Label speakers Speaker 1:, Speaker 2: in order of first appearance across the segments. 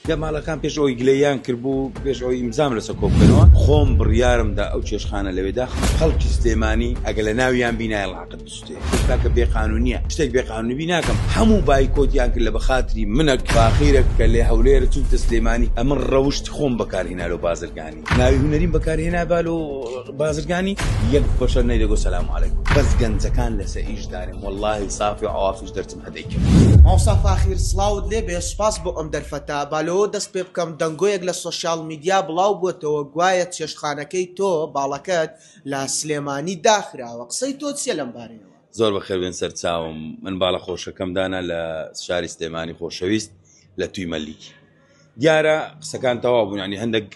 Speaker 1: لە ماڵەکان پێش ئەوی گلەیان کردبوو پێش ئەوی ئیمزام لەسەر کۆبکەنەوە خۆم بڕیارمدا ئەو چێشخانە لەوێدا خەڵکی سلێمانی ئەگە لە ناویان بینایە ڵاقت بستێ کاکە بێقانونیە شتێک بێقانونی بی ناکەم هەموو بایکۆتیان کرد لە بەخاتری منەک باخیرە کە لێ هەولێرە چووتە سلێمانی ئەمن ڕەوشت خۆم بەکارهێنا لە بازرگانی ناوی هونەریم بەکارهێنا بالۆ بازرگانی یەک بەشەر نەیدەگۆ سەلام عەلەیکوم بەس گەنجەکان لەسەر ئیش دارم واللهی صافی عوافیش دەرچم هەدەیکەم
Speaker 2: ماوسا فاخیر سڵاوت لێ بێ سوپاس بۆ ئەم دەرفەتە بالەوە دەست پێ بکەم دەنگۆیەک لە سۆشیال میدیا بڵاو بووەتەوە گوایە چێشتخانەکەی تۆ باڵەکەت لە سلێمانی داخراوە قسەی تۆ چییە لەم بارەیەوە
Speaker 1: زۆر بەخێر بێن سەر چاوم من باڵە خۆشەکەم دانا لە شاری سلێمانی خۆشەویست لە توی مەلیکی دیارە قسەکان تەواو بوون ینی هەندێک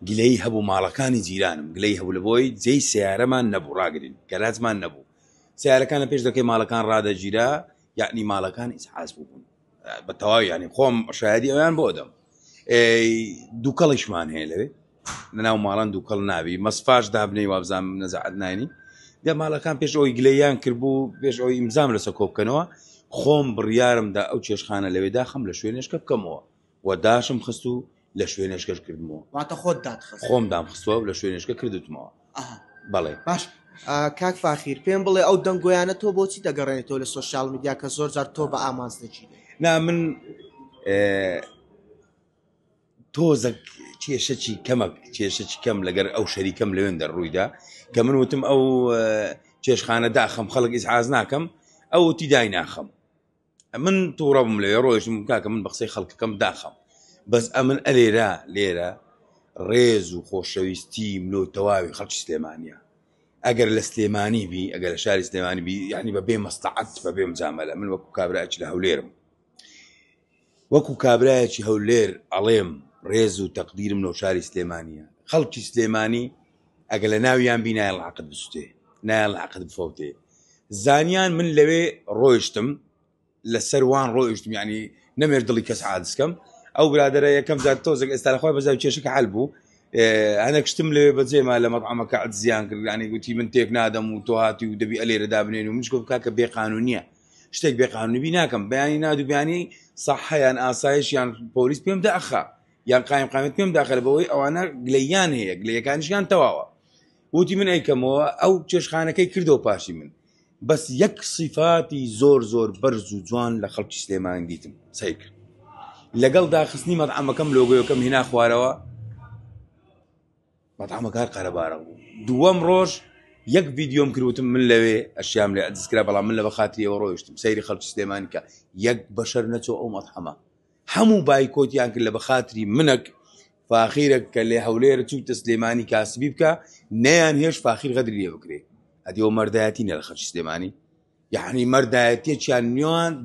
Speaker 1: گلەی هەبوو ماڵەکانی جیرانم گلەی هەبوو لە بۆی جێی سیارەمان نەبوو ڕاگرین گەراجمان نەبوو سیارەکان لە پێش دەکەی ماڵەکان ڕادەگیرا یعنی ماڵەکان ئیسعاز بوون بە تەواوی ینی خۆم شایەدی ئەویان بۆ دەم دووکەڵیشمان هەیە لەوێ لەناو ماڵان دووکەڵ نابی مەسفاش دابنەی وابزانم نەزەعەت ناینی دە ماڵەکان پێش ئەوی گلەیان کردبوو پێش ئەوی ئیمزام لەسەر کۆبکەنەوە خۆم بڕیارمدا ئەو چێشخانە لەوێدا خەم لە شوێنێشکە بکەمەوە و داشم خست و لە شوێنێشکەش کردمەوە
Speaker 2: واتە خۆت دادخست
Speaker 1: خۆم دام خستووە و لە شوێنێشکە کردوتمەوە بەڵێ
Speaker 2: باش کاک فاخیر پێم بڵێ ئەو دەنگۆیانە تۆ بۆچی دەگەڕێنێتەوە لە سۆشیال میدیا کە زۆر جار تۆ بە ئامانج دەچیت
Speaker 1: نا من تۆزە کێشەی کەمەک کێشەی کەم لەگەر ئەو شەریکەم لەوێن دەڕوویدا کە من وتم ئەو چێشخانە داخەم خەڵک ئیسعاز ناکەم ئەو تیدای ناخەم من تووڕەبم لەوێ ڕۆیشتم کاکە من بە قسەی خەڵکەکەم داخەم بەس ئەمن ئەلێرە لێرە ڕێز و خۆشەویستی ملۆ تەواوی خەڵکی سلێمانیە ئەگەر لە سلێمانی بی ئەگەر لە شاری سلێمانی بی یعنی بە بێ مەستەعەت بە بێ مجامەلە من وەکو کابرایەکی لە هەولێرم وەکو کابرایەکی هەولێر ئەڵێم ڕێز و تەقدیرم لەو شاری سلێمانیە خەڵکی سلێمانی ئەگە لە ناویان بینایە ڵاقت بستێ نایە ڵاقت بفەوتێ زانیان من لەوێ ڕۆیشتم لەسەر وان ڕۆیشتم یعنی نەمێر دڵی کەس عادسکەم ئەو برادرە یەکەم جار تۆزێک ئێستا لەخوای بەزاوی کێشەکە حەل بوو هەنێک شتم لەوێ بەجێما لە مەطعەمەکە عەجزیان کرد ینی گوتی من تێک نادەم و تۆ هاتی و دەبی ئەلێرە دابنێن و منش گفت کاکە بێقانونیە شتێک بێقانونی بی ناکەم بەیانی نادو بیانی سەحە یان ئاسایش یان پۆلیس پێم داخا یان قایمقامەت پێم داخە بەوەی ئەوانە گلەیان هەیە گلەیەکانیشیان تەواوە وتی من ئەیکەمەوە ئەو چێشخانەکەی کردەوە پاشی من بەس یەک صیفاتی زۆر زۆر بەرز و جوان لە خەڵکی سلێمان دیتم سەیر کرد لەگەڵ داخستنی مەطعەمەکەم لۆگۆیەکەم هێنا خوارەوە مەطعەمەکە قەرەبارە بوو دووەم ڕۆژ یەک ڤیدیۆم کردوتم من لەوێ ئەشیام لێ ئەدزکرا بەڵام من لە بەخاتریەوە ڕۆیشتم سەیری خەڵکی سلێمانی کە یەک بەشەر نەچۆ ئەو مەطعەمە هەموو بایکۆتیان کرد لە بەخاتری منەک فاخیرە کە لێ هەولێرە چووتە سلێمانی کاسبی بکە نەیان هێش فاخیر غەدری لێ بکرێ ئەدیەوە مەردایەتی نە لە خەڵکی سلێمانی یعنی مەردایەتیەکیان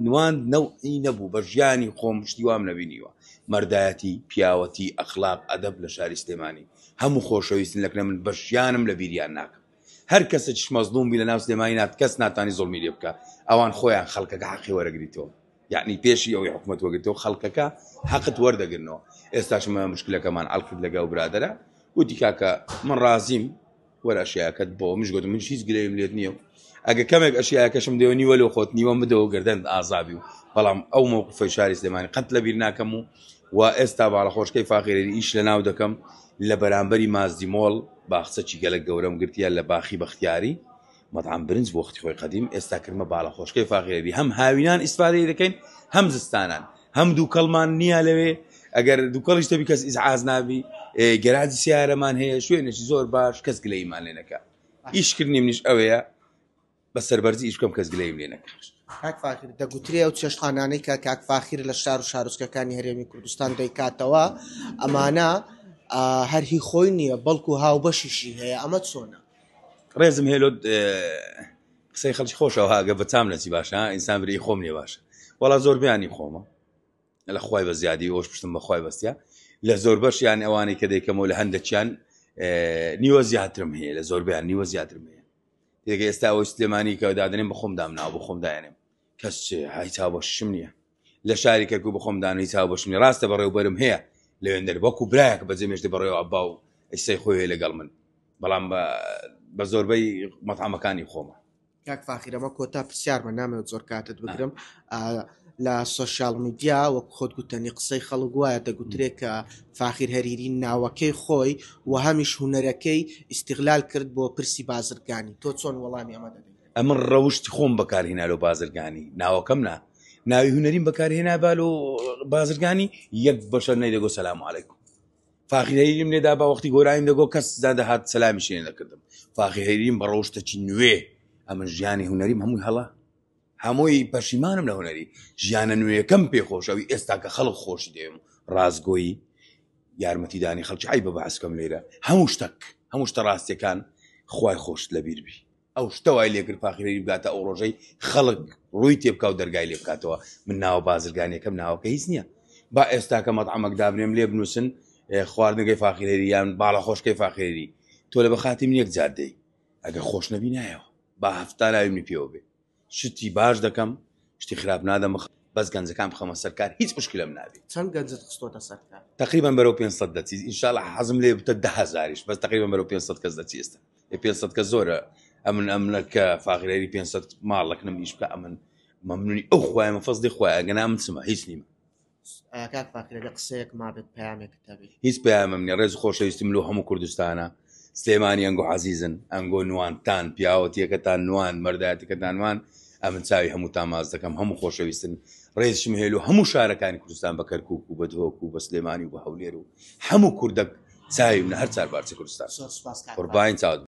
Speaker 1: نوان نەوعی نەبوو بە ژیانی خۆم شتی وام نەبینیوە مەردایەتی پیاوەتی ئەخلاق ئەدەب لە شاری سلێمانی هەموو خۆشەویستن لەکنە من بە ژیانم لە بیریان ناکەم هەر کەسە چش مەزلوم بی لە ناو سلێمانی نات کەس ناتانی زوڵمی لێ بکە ئەوان خۆیان خەڵکەکە حەقی وەرەگریتەوە یعنی پێشی ئەوەی حکومەت وەرگرتەوە خەڵکەکە حەقت وەردەگرنەوە ئێستاش مشکلەکەمان حەڵ کرد لەگەڵ برادەرە وتی کاکە من ڕازیم وەرە ئەشیاکەت بۆ منش گوتم من هیچ گلەیم لێت نییە ئەگە کەمێک ئەشیاکەشم دێوە نیوە لەو خۆت نیوەم بدەوە گەردەن ئازابی و بەڵام ئەو موقفەی شاری سلێمانی قەت لەبیر ناکەم و ئێستا باڵە خۆشکەی فاخیرێری ئیش لە ناو دەکەم لە بەرامبەری مازدی مۆڵ باخچەکی گەلک گەورەم گرتیان لە باخی بەختیاری مەطعەم برنج بۆ وەختی خۆی قەدیم ئێستا کردمە باڵە خۆشکەی فاخیرێری هەم هاوینان ئیسفادەی دەکەین هەم زستانان هەم دووکەڵمان نییە لەوێ ئەگەر دووکەڵیش دەبی کەس ئیزعاز نابی گەراجی سیارەمان هەیە شوێنێکی زۆر باش کەس گلەیمان لێ نەکا ئیشکردنی منیش ئەوەیە بە سەربەرزی ئیش بکەم کەس گلەیم لێ نەکا
Speaker 2: کاک فاخیر دەگوترێ ئەو چێشتخانانەی کە کاک فاخیر لە شار و شارۆچکەکانی هەرێمی کوردستان دەیکاتەوە ئەمانە هەرهی خۆی نییە بەڵکو هاوبەشیشی هەیە ئەمە چۆنە
Speaker 1: ڕێزم هێلۆت قسەی خەڵکی خۆشەوە هاگە بەتام نەچی باشە ئینسان بری خۆم نیە باشە وەڵا زۆر بیانی خۆمە لە خوای بە زیادی ئەوش پشتم بەخوای بەستیا لە زۆر بەشیان ئەوانەی کە دەیکەمەوە لە هەندێکیان نیوە زیاترم هەیە لە زۆربیان نیوە زیاترم هەیە تێگە ئێستا ئەوەی سلێمانی کە دادنێم بە خۆم دامناوە بە خۆم دایانێم کەس هیچ هاوبەشم نییە لە شاری کەرکوو بە خۆم دان هیچ هاوبەشم نیە ڕاستە بەڕێوەبەرم هەیە لەوێندەر وەکو برایەک بەجێمێشتە بەڕێوە ئەبا و ئەیسەی خۆی لەگەڵ من بەڵام بە زۆربەی مەطعەمەکانی خۆمە
Speaker 2: کاک فاخیرەمە کۆتا پرسیارمە نامەوێت زۆر کاتت بگرم لە سوۆسیال میدیا وەک خۆت گوتنی قسەی خەڵک وایە دەگوترێت کە فاخیر هەریری ناوەکەی خۆی و هەمیش هونەرەکەی ئیستیغلال کرد بۆ پرسی بازرگانی تۆ چۆن وەڵامی ئەمە دەدەیت؟
Speaker 1: ئەمن ڕەوشتی خۆم بەکارهێنا لە بازرگانی ناوەکەم نا ناوی هوەریم بەکارهێنا با لە بازرگانی یەک بەشەر نەیدەگۆ سەلام عەلەیکوم فاخیر هەریریم لێدا با وەختی گۆرایم دەگۆ کەس زادە هات سەلامی شێنە دەکردم فاخیر هەریریم بە ڕەوشتێکی نوێ ئەمن ژیانی هوەریم هەمووی هەڵا هەمووی پەشیمانم لە هوەری ژیانە نوێیەکەم پێخۆشەوی ئێستا کە خەڵک خۆشی دێم ڕازگۆیی یارمەتیدانی خەڵکی ئای بە بەحسکەم لێرە هەموو شتە ڕاستیەکان خوای خۆشت لەبیر ئەو شتە وای لێگر فاخیر هەریری بگاتە ئەو ڕۆژەی خەڵک ڕووی تێبکە و دەرگای لێ بکاتەوە من ناوە بازرگانیەکەم ناوەکە هیچ نییە با ئێستا کە مەطعەمێک دابنێم لێ بنووسن خواردنەکەی فاخیر هەریری یان باڵە خۆشکەی فاخیر هەریری تۆ لە بەخاتی من یەک جار دەی ئەگەر خۆش نەبی نایەوە با هەفتا ناویمنی پێوە بێ شتی باش دەکەم شتی خراپ نادەم بەس گەنجەکان بخەمە سەرکار هیچ مشکلم نابێت
Speaker 2: چەند گەنجت خستۆتە سەرکار؟
Speaker 1: تقریبا بەرەو 500 دەچیت ئینشاءالله حەزم لێ بتە 10,000ش بەس تقریبا بەرەو 500 کەس دەچی ئێستا 500 کەس زۆرە ئەمن کە فاخیر هەریری 500 ماڵەک نەمیش بکە ئەمن مەمنونی ئەو خوایە مەفەزلی خوایە ئەگەنا من چمە هیچ نیمە
Speaker 2: کاک فاخیرە قسەیەک مابێت پەیامێکت هەبێت
Speaker 1: هیچ پەیامم نییە ڕێز خۆشەویستم لەو هەموو کوردستانە سلێمانی ئەنگۆ عەزیزن ئەنگۆ نوانتان پیاوەتیەکەتان نوان مەردایەتەکەتان نوان ئەمن چاوی هەمووتان ماز دەکەم هەموو خۆشەویستن ڕێزشم هێلو هەموو شارەکانی کوردستان بە کەرکووک و بە دهۆک و بە سلێمانی و بە هەولێر و هەموو کوردەک چاویم لە هەر چار بارچە کوردستان
Speaker 2: زۆر سوپاس کاک
Speaker 1: قوربانی چاوت